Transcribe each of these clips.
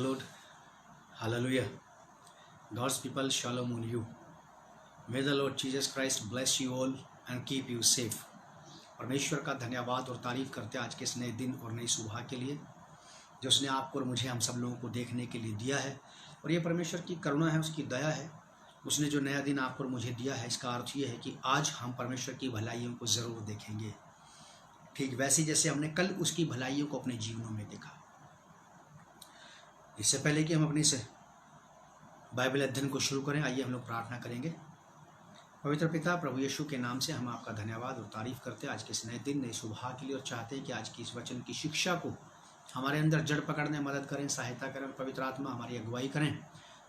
the Lord. Hallelujah. God's people, shalom on you. May the Lord Jesus Christ bless you all and keep you safe. परमेश्वर का धन्यवाद और तारीफ करते हैं आज के इस नए दिन और नई सुबह के लिए जो उसने आपको और मुझे हम सब लोगों को देखने के लिए दिया है। और ये परमेश्वर की करुणा है, उसकी दया है। उसने जो नया दिन आपको और मुझे दिया है, इसका अर्थ ये है कि आज हम परमेश्वर की भलाइयों को ज़रूर देखेंगे, ठीक वैसे जैसे हमने कल उसकी भलाइयों को अपने जीवनों में देखा। इससे पहले कि हम अपने इस बाइबल अध्ययन को शुरू करें, आइए हम लोग प्रार्थना करेंगे। पवित्र पिता, प्रभु यीशु के नाम से हम आपका धन्यवाद और तारीफ करते हैं आज के इस नए दिन, नई सुबह के लिए, और चाहते हैं कि आज की इस वचन की शिक्षा को हमारे अंदर जड़ पकड़ने मदद करें, सहायता करें। पवित्र आत्मा हमारी अगुवाई करें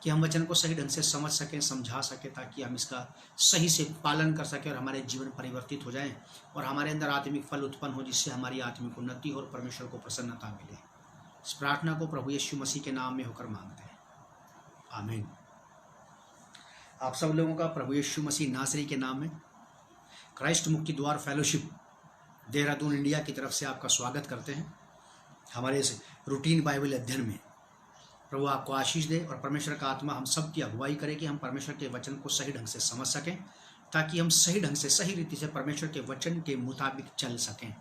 कि हम वचन को सही ढंग से समझ सकें, समझा सकें, ताकि हम इसका सही से पालन कर सकें और हमारे जीवन परिवर्तित हो जाएं और हमारे अंदर आत्मिक फल उत्पन्न हो, जिससे हमारी आत्मिक उन्नति हो और परमेश्वर को प्रसन्नता मिले। इस प्रार्थना को प्रभु यीशु मसीह के नाम में होकर मांगते हैं, आमीन। आप सब लोगों का प्रभु यीशु मसीह नासरी के नाम में क्राइस्ट मुक्ति द्वार फेलोशिप देहरादून इंडिया की तरफ से आपका स्वागत करते हैं हमारे इस रूटीन बाइबल अध्ययन में। प्रभु आपको आशीष दे और परमेश्वर का आत्मा हम सब की अगुवाई करे कि हम परमेश्वर के वचन को सही ढंग से समझ सकें, ताकि हम सही ढंग से, सही रीति से परमेश्वर के वचन के मुताबिक चल सकें।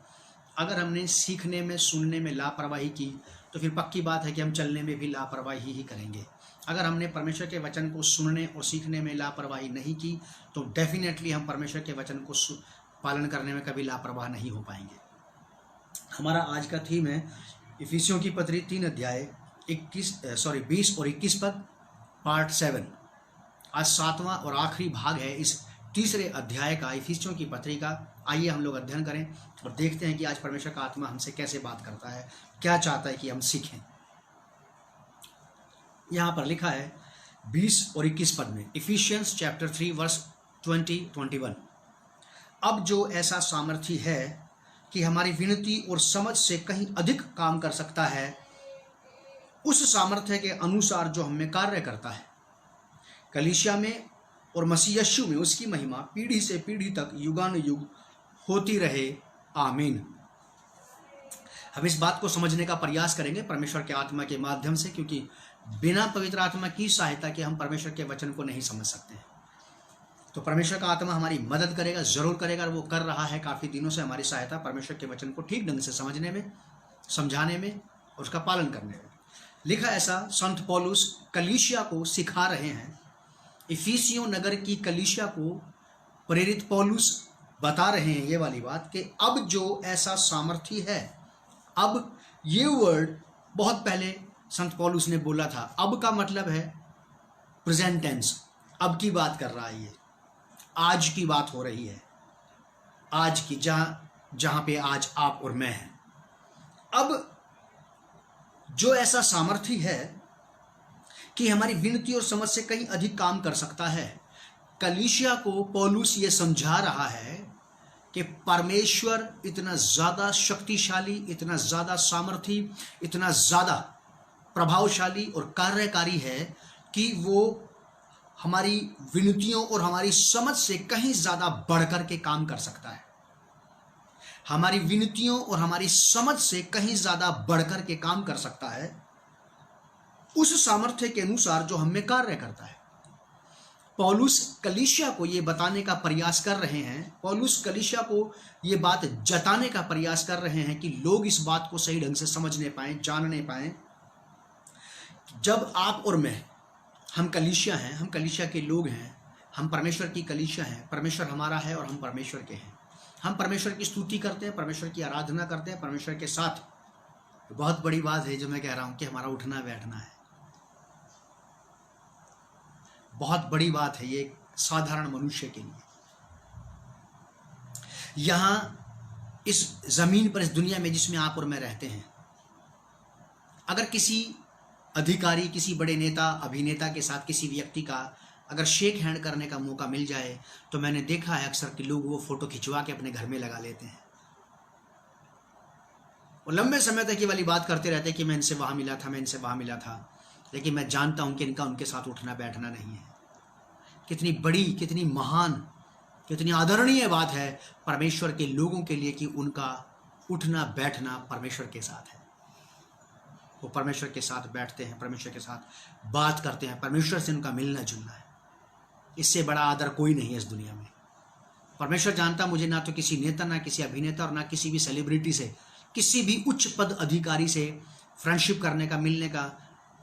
अगर हमने सीखने में, सुनने में लापरवाही की तो फिर पक्की बात है कि हम चलने में भी लापरवाही ही करेंगे। अगर हमने परमेश्वर के वचन को सुनने और सीखने में लापरवाही नहीं की तो डेफिनेटली हम परमेश्वर के वचन को पालन करने में कभी लापरवाह नहीं हो पाएंगे। हमारा आज का थीम है इफिसियों की पत्री 3 अध्याय 20 और 21 पद, पार्ट 7। आज 7वां और आखिरी भाग है इस तीसरे अध्याय का, इफिसियों की पत्री का। आइए हम लोग अध्ययन करें और देखते हैं कि आज परमेश्वर का आत्मा हमसे कैसे बात करता है, क्या चाहता है कि हम सीखें। यहाँ पर लिखा है 20 और 21 पद में, इफिशियंस चैप्टर 3 वर्स 20-21। अब जो ऐसा सामर्थ्य है कि हमारी विनती और समझ से कहीं अधिक काम कर सकता है, उस सामर्थ्य के अनुसार जो हमें कार्य करता है, कलीसिया में और मसीह यीशु में उसकी महिमा पीढ़ी से पीढ़ी तक युगानुयुग होती रहे, आमीन। हम इस बात को समझने का प्रयास करेंगे परमेश्वर के आत्मा के माध्यम से, क्योंकि बिना पवित्र आत्मा की सहायता के हम परमेश्वर के वचन को नहीं समझ सकते हैं। तो परमेश्वर का आत्मा हमारी मदद करेगा, जरूर करेगा, और वो कर रहा है काफ़ी दिनों से हमारी सहायता परमेश्वर के वचन को ठीक ढंग से समझने में, समझाने में और उसका पालन करने में। लिखा ऐसा, संत पौलुस कलीसिया को सिखा रहे हैं। इफिसियों नगर की कलीसिया को प्रेरित पौलुस बता रहे हैं ये वाली बात कि अब जो ऐसा सामर्थ्य है। अब ये वर्ड बहुत पहले संत पौलुस ने बोला था। अब का मतलब है प्रेजेंट टेंस, अब की बात कर रहा है, ये आज की बात हो रही है, आज की, जहां पे आज आप और मैं हैं। अब जो ऐसा सामर्थ्य है कि हमारी विनती और समझ से कहीं अधिक काम कर सकता है, कलीसिया को पौलुस ये समझा रहा है कि परमेश्वर इतना ज़्यादा शक्तिशाली, इतना ज़्यादा सामर्थी, इतना ज़्यादा प्रभावशाली और कार्यकारी है कि वो हमारी विनतियों और हमारी समझ से कहीं ज़्यादा बढ़कर के काम कर सकता है। हमारी विनतियों और हमारी समझ से कहीं ज़्यादा बढ़कर के काम कर सकता है, उस सामर्थ्य के अनुसार जो हमें कार्य करता है। पौलुस कलीसिया को ये बताने का प्रयास कर रहे हैं, पौलुस कलीसिया को ये बात जताने का प्रयास कर रहे हैं कि लोग इस बात को सही ढंग से समझने पाएं, जानने पाएं। जब आप और मैं, हम कलीसिया हैं, हम कलीसिया के लोग हैं, हम परमेश्वर की कलीसिया हैं, परमेश्वर हमारा है और हम परमेश्वर के हैं। हम परमेश्वर की स्तुति करते हैं, परमेश्वर की आराधना करते हैं, परमेश्वर के साथ। बहुत बड़ी बात है जो मैं कह रहा हूँ कि हमारा उठना बैठना है, बहुत बड़ी बात है ये साधारण मनुष्य के लिए। यहाँ इस जमीन पर, इस दुनिया में जिसमें आप और मैं रहते हैं, अगर किसी अधिकारी, किसी बड़े नेता, अभिनेता के साथ किसी व्यक्ति का अगर शेक हैंड करने का मौका मिल जाए तो मैंने देखा है अक्सर कि लोग वो फोटो खिंचवा के अपने घर में लगा लेते हैं। वो लंबे समय तक ये वाली बात करते रहते हैं कि मैं इनसे वहाँ मिला था, मैं इनसे वहाँ मिला था, लेकिन मैं जानता हूँ कि इनका उनके साथ उठना बैठना नहीं है। कितनी बड़ी, कितनी महान, कितनी आदरणीय बात है परमेश्वर के लोगों के लिए कि उनका उठना बैठना परमेश्वर के साथ है। वो परमेश्वर के साथ बैठते हैं, परमेश्वर के साथ बात करते हैं, परमेश्वर से उनका मिलना जुलना है। इससे बड़ा आदर कोई नहीं है इस दुनिया में। परमेश्वर जानता मुझे ना तो किसी नेता, ना किसी अभिनेता और ना किसी भी सेलिब्रिटी से, किसी भी उच्च पद अधिकारी से फ्रेंडशिप करने का, मिलने का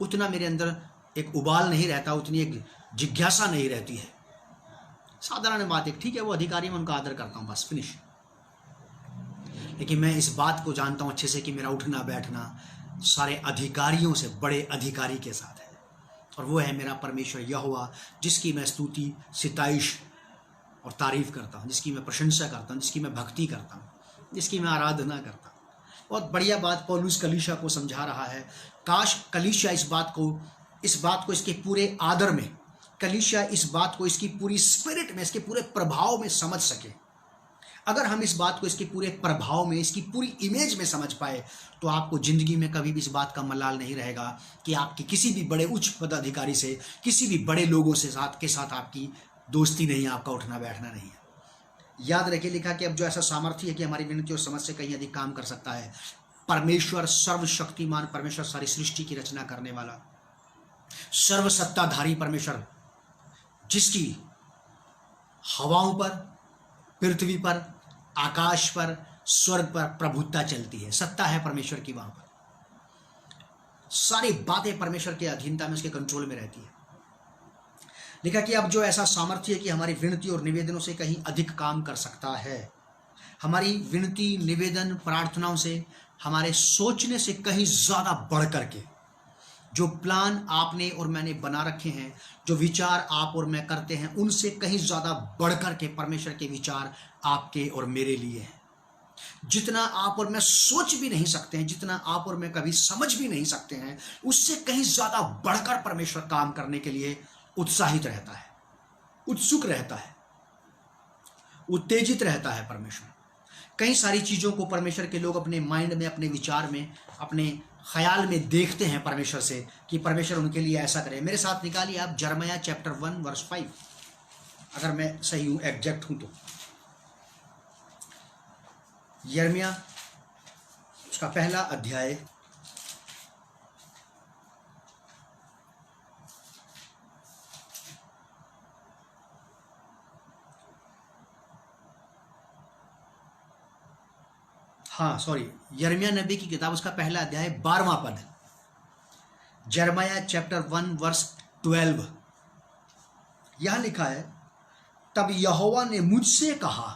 उतना मेरे अंदर एक उबाल नहीं रहता, उतनी एक जिज्ञासा नहीं रहती है। साधारण बात है, ठीक है वो अधिकारी, मैं उनका आदर करता हूँ, बस फिनिश। लेकिन मैं इस बात को जानता हूँ अच्छे से कि मेरा उठना बैठना सारे अधिकारियों से बड़े अधिकारी के साथ है, और वो है मेरा परमेश्वर यहोवा, जिसकी मैं स्तुति, सिताइश और तारीफ करता हूँ, जिसकी मैं प्रशंसा करता हूँ, जिसकी मैं भक्ति करता हूँ, जिसकी मैं आराधना करता हूँ। बहुत बढ़िया बात पौलुस कलीसिया को समझा रहा है। काश कलीसिया इस बात को इसके पूरे आदर में, कलीसिया इस बात को इसकी पूरी स्पिरिट में, इसके पूरे प्रभाव में समझ सके। अगर हम इस बात को इसके पूरे प्रभाव में, इसकी पूरी इमेज में समझ पाए, तो आपको जिंदगी में कभी भी इस बात का मलाल नहीं रहेगा कि आपकी किसी भी बड़े उच्च पदाधिकारी से, किसी भी बड़े लोगों से के साथ आपकी दोस्ती नहीं है, आपका उठना बैठना नहीं है। याद रखिए, लिखा कि अब जो ऐसा सामर्थ्य है कि हमारी विनती और समझ से कहीं अधिक काम कर सकता है। परमेश्वर सर्वशक्तिमान परमेश्वर, सारी सृष्टि की रचना करने वाला, सर्वसत्ताधारी परमेश्वर, जिसकी हवाओं पर, पृथ्वी पर, आकाश पर, स्वर्ग पर प्रभुत्ता चलती है, सत्ता है परमेश्वर की वहां पर। सारी बातें परमेश्वर के अधीनता में, उसके कंट्रोल में रहती है। लिखा कि अब जो ऐसा सामर्थ्य है कि हमारी विनती और निवेदनों से कहीं अधिक काम कर सकता है। हमारी विनती, निवेदन, प्रार्थनाओं से, हमारे सोचने से कहीं ज्यादा बढ़ करके, जो प्लान आपने और मैंने बना रखे हैं, जो विचार आप और मैं करते हैं, उनसे कहीं ज्यादा बढ़कर के परमेश्वर के विचार आपके और मेरे लिए हैं। जितना आप और मैं सोच भी नहीं सकते हैं, जितना आप और मैं कभी समझ भी नहीं सकते हैं, उससे कहीं ज्यादा बढ़कर परमेश्वर काम करने के लिए उत्साहित रहता है, उत्सुक रहता है, उत्तेजित रहता है परमेश्वर। कई सारी चीजों को परमेश्वर के लोग अपने माइंड में, अपने विचार में, अपने ख्याल में देखते हैं परमेश्वर से कि परमेश्वर उनके लिए ऐसा करे। मेरे साथ निकालिए आप यिर्मयाह चैप्टर 1 वर्स 5, अगर मैं सही हूं, एग्जैक्ट हूं तो। यिर्मयाह उसका पहला अध्याय यिर्मयाह नबी की किताब, उसका पहला अध्याय 12वां पद, यिर्मयाह चैप्टर 1 वर्स 12। यहां लिखा है, तब यहोवा ने मुझसे कहा,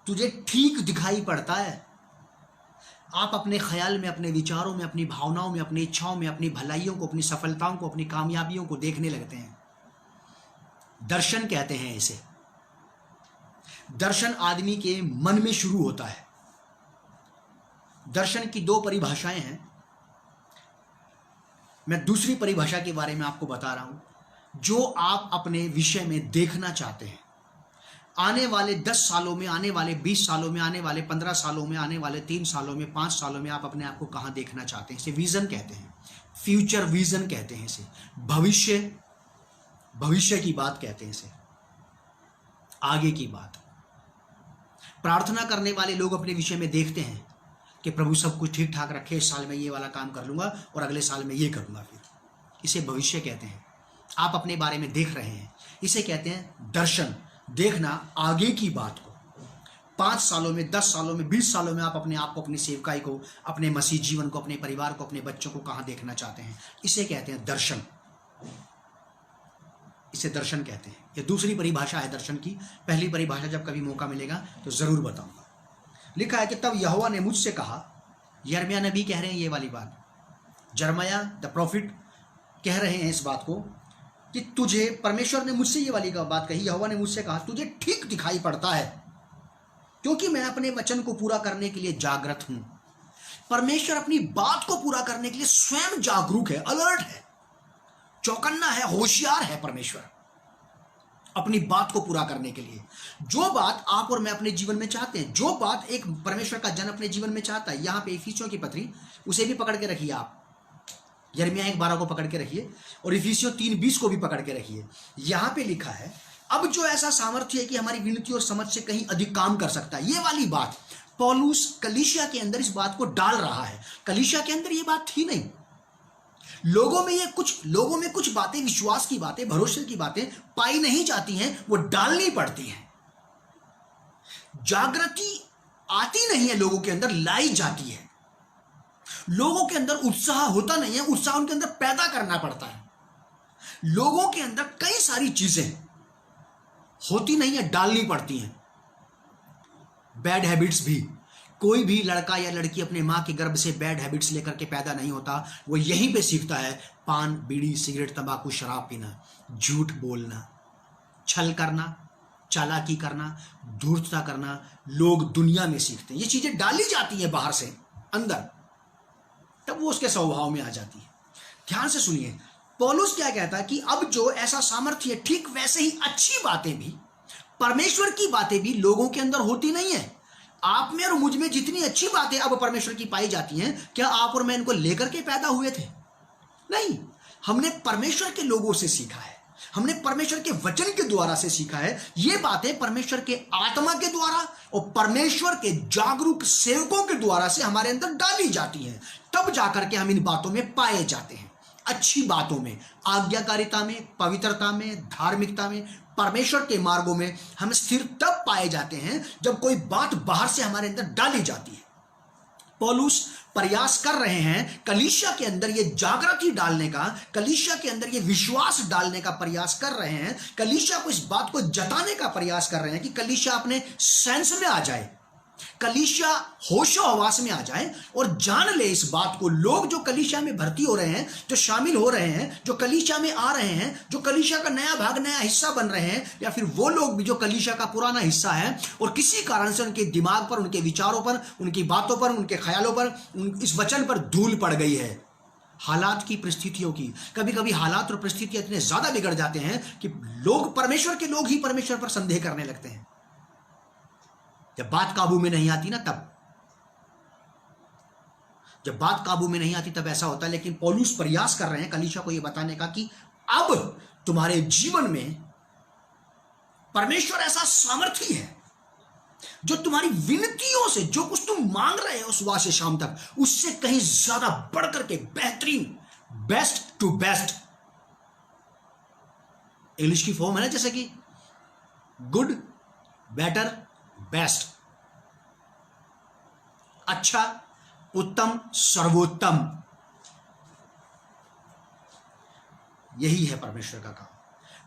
तुझे ठीक दिखाई पड़ता है। आप अपने ख्याल में, अपने विचारों में, अपनी भावनाओं में, अपनी इच्छाओं में, अपनी भलाइयों को, अपनी सफलताओं को, अपनी कामयाबियों को देखने लगते हैं। दर्शन कहते हैं इसे। दर्शन आदमी के मन में शुरू होता है। दर्शन की दो परिभाषाएं हैं। मैं दूसरी परिभाषा के बारे में आपको बता रहा हूं। जो आप अपने विषय में देखना चाहते हैं, आने वाले 10 सालों में, आने वाले 20 सालों में, आने वाले 15 सालों में, आने वाले 3 सालों में, 5 सालों में, आप अपने आप को कहां देखना चाहते हैं, इसे विजन कहते हैं। फ्यूचर विजन कहते हैं इसे। भविष्य की बात कहते हैं इसे, आगे की बात। प्रार्थना करने वाले लोग अपने विषय में देखते हैं कि प्रभु सब कुछ ठीक ठाक रखे, इस साल में ये वाला काम कर लूंगा और अगले साल में ये करूंगा। फिर इसे भविष्य कहते हैं। आप अपने बारे में देख रहे हैं, इसे कहते हैं दर्शन। देखना आगे की बात को, 5 सालों में, 10 सालों में, 20 सालों में आप अपने आप को, अपनी सेवकाई को, अपने मसीह जीवन को, अपने परिवार को, अपने बच्चों को कहां देखना चाहते हैं, इसे कहते हैं दर्शन। इसे दर्शन कहते हैं। यह दूसरी परिभाषा है दर्शन की। पहली परिभाषा जब कभी मौका मिलेगा तो जरूर बताऊंगा। लिखा है कि तब यहोवा ने मुझसे कहा, यिर्मयाह नबी कह रहे हैं ये वाली बात, यिर्मयाह द प्रॉफिट कह रहे हैं इस बात को कि तुझे, परमेश्वर ने मुझसे ये वाली बात कही, यहोवा ने मुझसे कहा, तुझे ठीक दिखाई पड़ता है, क्योंकि मैं अपने वचन को पूरा करने के लिए जागृत हूं। परमेश्वर अपनी बात को पूरा करने के लिए स्वयं जागरूक है, अलर्ट है, चौकन्ना है, होशियार है। परमेश्वर अपनी बात को पूरा करने के लिए, जो बात आप और मैं अपने जीवन में चाहते हैं, जो बात एक परमेश्वर का जन अपने जीवन में चाहता है। यहां पे इफिसियों की पत्री, उसे भी पकड़ के रखिए आप, यिर्मयाह 1:12 को पकड़ के रखिए और इफिसियों 3:20 को भी पकड़ के रखिए। यहां पे लिखा है, अब जो ऐसा सामर्थ्य है कि हमारी विनती और समझ से कहीं अधिक काम कर सकता है, ये वाली बात पौलुस कलीसिया के अंदर इस बात को डाल रहा है। कलीसिया के अंदर ये बात थी नहीं। लोगों में कुछ बातें, विश्वास की बातें, भरोसे की बातें पाई नहीं जाती हैं, वो डालनी पड़ती हैं। जागृति आती नहीं है लोगों के अंदर, लाई जाती है। लोगों के अंदर उत्साह होता नहीं है, उत्साह उनके अंदर पैदा करना पड़ता है। लोगों के अंदर कई सारी चीजें होती नहीं है, डालनी पड़ती हैं। बैड हैबिट्स भी, कोई भी लड़का या लड़की अपने माँ के गर्भ से बैड हैबिट्स लेकर के पैदा नहीं होता। वो यहीं पे सीखता है पान, बीड़ी, सिगरेट, तंबाकू, शराब पीना, झूठ बोलना, छल करना, चालाकी करना, धूर्तता करना। लोग दुनिया में सीखते हैं, ये चीजें डाली जाती हैं बाहर से अंदर, तब वो उसके स्वभाव में आ जाती है। ध्यान से सुनिए, पौलुस क्या कहता है कि अब जो ऐसा सामर्थ्य है, ठीक वैसे ही अच्छी बातें भी, परमेश्वर की बातें भी लोगों के अंदर होती नहीं है। आप में और मुझ में जितनी अच्छी बातें अब परमेश्वर की पाई जाती हैं, क्या आप और मैं इनको लेकर के पैदा हुए थे? नहीं, हमने परमेश्वर के लोगों से सीखा है, हमने परमेश्वर के वचन के द्वारा से सीखा है। ये बातें परमेश्वर के आत्मा के द्वारा और परमेश्वर के जागरूक सेवकों के द्वारा से हमारे अंदर डाली जाती हैं, तब जाकर के हम इन बातों में पाए जाते हैं। अच्छी बातों में, आज्ञाकारिता में, पवित्रता में, धार्मिकता में, परमेश्वर के मार्गों में हम स्थिर तब पाए जाते हैं जब कोई बात बाहर से हमारे अंदर डाली जाती है। पौलुस प्रयास कर रहे हैं कलीसिया के अंदर ये जागृति डालने का, कलीसिया के अंदर ये विश्वास डालने का प्रयास कर रहे हैं। कलीसिया को इस बात को जताने का प्रयास कर रहे हैं कि कलीसिया अपने सेंस में आ जाए, कलीसिया होशो हवास में आ जाए और जान ले इस बात को। लोग जो कलीसिया में भर्ती हो रहे हैं, जो शामिल हो रहे हैं, जो कलीसिया में आ रहे हैं, जो कलीसिया का नया भाग, नया हिस्सा बन रहे हैं, या फिर वो लोग भी जो कलीसिया का पुराना हिस्सा है और किसी कारण से उनके दिमाग पर, उनके विचारों पर, उनकी बातों पर, उनके ख्यालों पर, इस वचन पर धूल पड़ गई है, हालात की, परिस्थितियों की। कभी कभी हालात और परिस्थितियां इतने ज्यादा बिगड़ जाते हैं कि लोग, परमेश्वर के लोग ही परमेश्वर पर संदेह करने लगते हैं। जब बात काबू में नहीं आती ना, जब बात काबू में नहीं आती तब ऐसा होता है। लेकिन पौलुस प्रयास कर रहे हैं कलीसिया को यह बताने का कि अब तुम्हारे जीवन में परमेश्वर ऐसा सामर्थ्य है जो तुम्हारी विनतियों से, जो कुछ तुम मांग रहे हो सुबह से शाम तक, उससे कहीं ज्यादा बढ़कर के बेहतरीन, बेस्ट टू बेस्ट। इंग्लिश की फॉर्म है ना, जैसे कि गुड, बेटर, बेस्ट, अच्छा, उत्तम, सर्वोत्तम। यही है परमेश्वर का काम।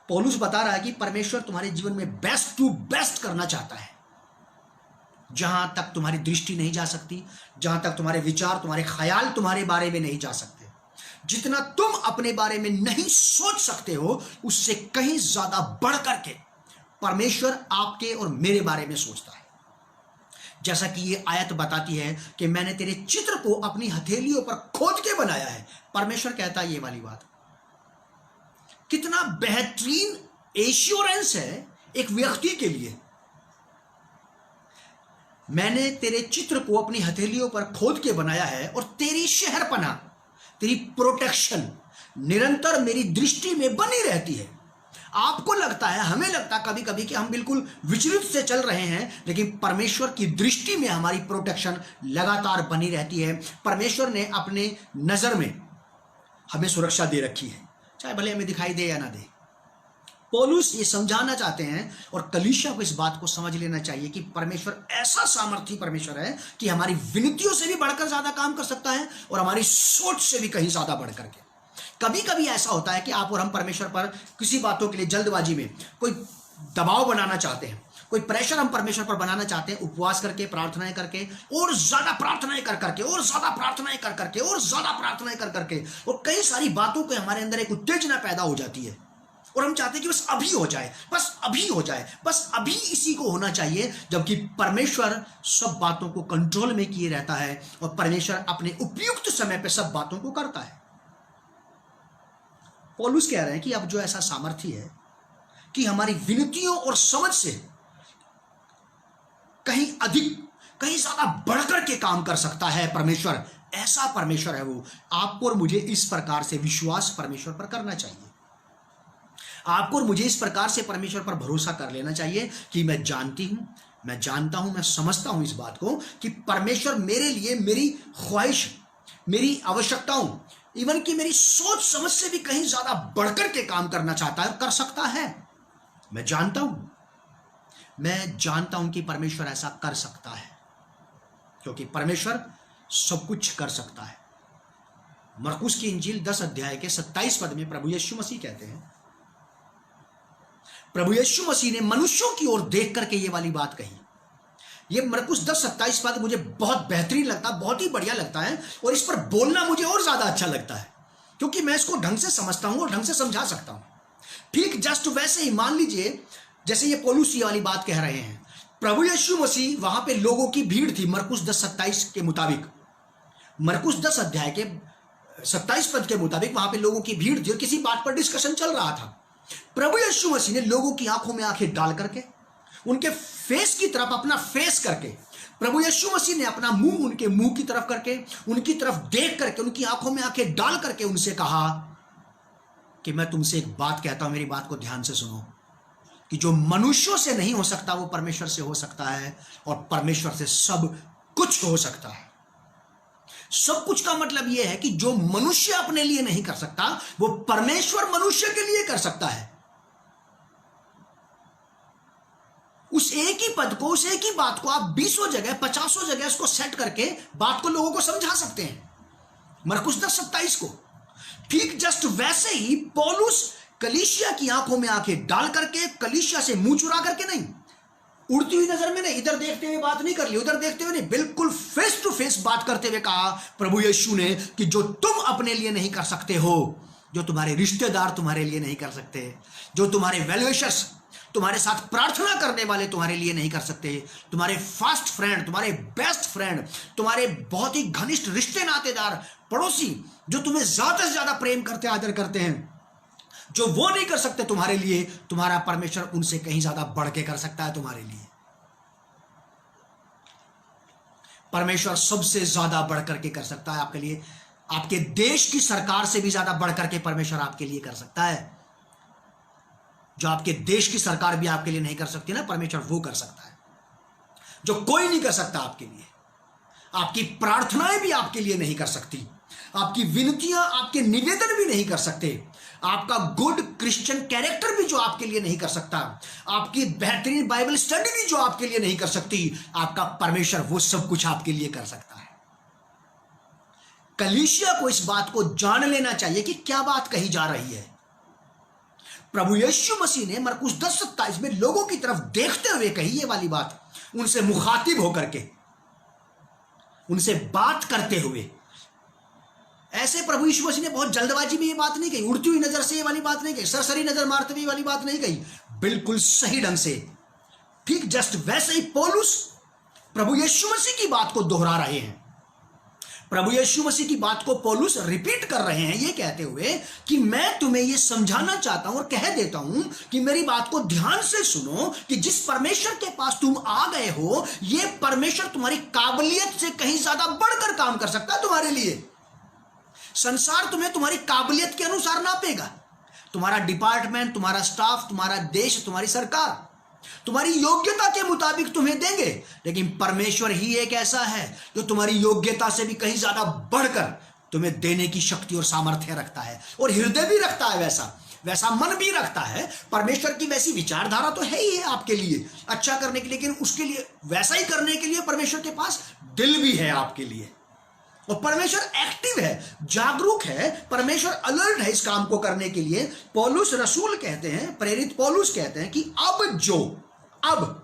पौलुस बता रहा है कि परमेश्वर तुम्हारे जीवन में बेस्ट टू बेस्ट करना चाहता है। जहां तक तुम्हारी दृष्टि नहीं जा सकती, जहां तक तुम्हारे विचार, तुम्हारे ख्याल तुम्हारे बारे में नहीं जा सकते, जितना तुम अपने बारे में नहीं सोच सकते हो, उससे कहीं ज्यादा बढ़ करके परमेश्वर आपके और मेरे बारे में सोचता है। जैसा कि ये आयत बताती है कि मैंने तेरे चित्र को अपनी हथेलियों पर खोद के बनाया है। परमेश्वर कहता है ये वाली बात। कितना बेहतरीन एश्योरेंस है एक व्यक्ति के लिए। मैंने तेरे चित्र को अपनी हथेलियों पर खोद के बनाया है और तेरी शहरपनाह, तेरी प्रोटेक्शन निरंतर मेरी दृष्टि में बनी रहती है। आपको लगता है, हमें लगता कभी कभी कि हम बिल्कुल विचलित से चल रहे हैं, लेकिन परमेश्वर की दृष्टि में हमारी प्रोटेक्शन लगातार बनी रहती है। परमेश्वर ने अपने नजर में हमें सुरक्षा दे रखी है, चाहे भले हमें दिखाई दे या ना दे। पौलुस ये समझाना चाहते हैं और कलीसिया को इस बात को समझ लेना चाहिए कि परमेश्वर ऐसा सामर्थी परमेश्वर है कि हमारी विनतियों से भी बढ़कर ज्यादा काम कर सकता है और हमारी सोच से भी कहीं ज्यादा बढ़कर के। कभी कभी ऐसा होता है कि आप और हम परमेश्वर पर किसी बातों के लिए जल्दबाजी में कोई दबाव बनाना चाहते हैं, कोई प्रेशर हम परमेश्वर पर बनाना चाहते हैं, उपवास करके, प्रार्थनाएं करके, और ज्यादा प्रार्थनाएं कर करके, और ज्यादा प्रार्थनाएं कर करके, और ज्यादा प्रार्थनाएं कर करके, और कई सारी बातों के हमारे अंदर एक उत्तेजना पैदा हो जाती है और हम चाहते हैं कि बस अभी हो जाए, बस अभी हो जाए, बस अभी इसी को होना चाहिए। जबकि परमेश्वर सब बातों को कंट्रोल में किए रहता है और परमेश्वर अपने उपयुक्त समय पर सब बातों को करता है। पौलुस कह रहे हैं कि अब जो ऐसा सामर्थ्य है कि हमारी विनतियों और समझ से कहीं अधिक, कहीं ज्यादा बढ़कर के काम कर सकता है परमेश्वर, ऐसा परमेश्वर है वो। आपको और मुझे इस प्रकार से विश्वास परमेश्वर पर करना चाहिए। आपको और मुझे इस प्रकार से परमेश्वर पर भरोसा कर लेना चाहिए कि मैं जानती हूं, मैं जानता हूं, मैं समझता हूं इस बात को कि परमेश्वर मेरे लिए मेरी ख्वाहिश, मेरी आवश्यकताओं, इवन कि मेरी सोच समझ से भी कहीं ज्यादा बढ़कर के काम करना चाहता है और कर सकता है। मैं जानता हूं कि परमेश्वर ऐसा कर सकता है, क्योंकि परमेश्वर सब कुछ कर सकता है। मरकुस की इंजील 10 अध्याय के 27 पद में प्रभु यीशु मसीह कहते हैं, प्रभु यीशु मसीह ने मनुष्यों की ओर देख करके ये वाली बात कही। ये मरकुस 10:27 पद मुझे बहुत बेहतरीन लगता है, बहुत ही बढ़िया लगता है, और इस पर बोलना मुझे और ज्यादा अच्छा लगता है, क्योंकि मैं इसको ढंग से समझता हूं और ढंग से समझा सकता हूं। ठीक जस्ट वैसे ही मान लीजिए, जैसे ये पौलुस ये वाली बात कह रहे हैं, प्रभु यीशु मसीह, वहां पे लोगों की भीड़ थी। मरकुस 10:27 के मुताबिक, मरकुस 10 अध्याय के 27 पद के मुताबिक वहां पे लोगों की भीड़ थी और किसी बात पर डिस्कशन चल रहा था। प्रभु यीशु मसीह ने लोगों की आंखों में आंखें डाल करके, उनके फेस की तरफ अपना फेस करके, प्रभु यीशु मसीह ने अपना मुंह उनके मुंह की तरफ करके, उनकी तरफ देख करके, उनकी आंखों में आंखें डाल करके उनसे कहा कि मैं तुमसे एक बात कहता हूं, मेरी बात को ध्यान से सुनो, कि जो मनुष्यों से नहीं हो सकता वो परमेश्वर से हो सकता है, और परमेश्वर से सब कुछ हो सकता है। सब कुछ का मतलब यह है कि जो मनुष्य अपने लिए नहीं कर सकता वो परमेश्वर मनुष्य के लिए कर सकता है। उस एक ही पद को, उस एक ही बात को आप 20 जगह 50 जगह उसको सेट करके बात को लोगों को समझा सकते हैं, मरकुस 10:27 को। ठीक जस्ट वैसे ही पौलुस कलीसिया की आंखों में आंखें डाल करके, कलीसिया से मुंह चुरा करके नहीं, उड़ती हुई नजर में नहीं, इधर देखते हुए बात नहीं कर ली, उधर देखते हुए नहीं, बिल्कुल फेस टू फेस बात करते हुए कहा प्रभु यीशु ने कि जो तुम अपने लिए नहीं कर सकते हो, जो तुम्हारे रिश्तेदार तुम्हारे लिए नहीं कर सकते, जो तुम्हारे वेलविशर्स, तुम्हारे साथ प्रार्थना करने वाले तुम्हारे लिए नहीं कर सकते, तुम्हारे फास्ट फ्रेंड, तुम्हारे बेस्ट फ्रेंड, तुम्हारे बहुत ही घनिष्ठ रिश्ते नातेदार, पड़ोसी, जो तुम्हें ज्यादा से ज्यादा प्रेम करते, आदर करते हैं, जो वो नहीं कर सकते तुम्हारे लिए, तुम्हारा परमेश्वर उनसे कहीं ज्यादा बढ़ के कर सकता है तुम्हारे लिए। परमेश्वर सबसे ज्यादा बढ़ करके कर सकता है आपके लिए। आपके देश की सरकार से भी ज्यादा बढ़ करके परमेश्वर आपके लिए कर सकता है। जो आपके देश की सरकार भी आपके लिए नहीं कर सकती ना, परमेश्वर वो कर सकता है, जो कोई नहीं कर सकता आपके लिए। आपकी प्रार्थनाएं भी आपके लिए नहीं कर सकती, आपकी विनतियां, आपके निवेदन भी नहीं कर सकते, आपका गुड क्रिश्चियन कैरेक्टर भी जो आपके लिए नहीं कर सकता, आपकी बेहतरीन बाइबल स्टडी भी जो आपके लिए नहीं कर सकती, आपका परमेश्वर वो सब कुछ आपके लिए कर सकता है। कलीसिया को इस बात को जान लेना चाहिए कि क्या बात कही जा रही है। प्रभु यीशु मसीह ने मरकुस 10:27 में लोगों की तरफ देखते हुए कही ये वाली बात, उनसे मुखातिब होकर के, उनसे बात करते हुए। ऐसे प्रभु यीशु मसीह ने बहुत जल्दबाजी में ये बात नहीं कही, उड़ती हुई नजर से ये वाली बात नहीं कही, सरसरी नजर मारते हुए ये वाली बात नहीं कही, बिल्कुल सही ढंग से। ठीक जस्ट वैसे ही पौलुस प्रभु यीशु मसीह की बात को दोहरा रहे हैं। प्रभु यीशु मसीह की बात को पौलुस रिपीट कर रहे हैं, ये कहते हुए कि मैं तुम्हें ये समझाना चाहता हूं और कह देता हूं कि मेरी बात को ध्यान से सुनो, कि जिस परमेश्वर के पास तुम आ गए हो, ये परमेश्वर तुम्हारी काबिलियत से कहीं ज्यादा बढ़कर काम कर सकता है तुम्हारे लिए। संसार तुम्हें तुम्हारी काबिलियत के अनुसार नापेगा, तुम्हारा डिपार्टमेंट, तुम्हारा स्टाफ, तुम्हारा देश, तुम्हारी सरकार तुम्हारी योग्यता के मुताबिक तुम्हें देंगे, लेकिन परमेश्वर ही एक ऐसा है जो तुम्हारी योग्यता से भी कहीं ज्यादा बढ़कर तुम्हें देने की शक्ति और सामर्थ्य रखता है, और हृदय भी रखता है, वैसा मन भी रखता है। परमेश्वर की वैसी विचारधारा तो है ही है आपके लिए अच्छा करने के लिए, लेकिन उसके लिए वैसा ही करने के लिए परमेश्वर के पास दिल भी है आपके लिए, और परमेश्वर एक्टिव है, जागरूक है, परमेश्वर अलर्ट है इस काम को करने के लिए। पौलुस रसूल कहते हैं, प्रेरित पौलुस कहते हैं कि अब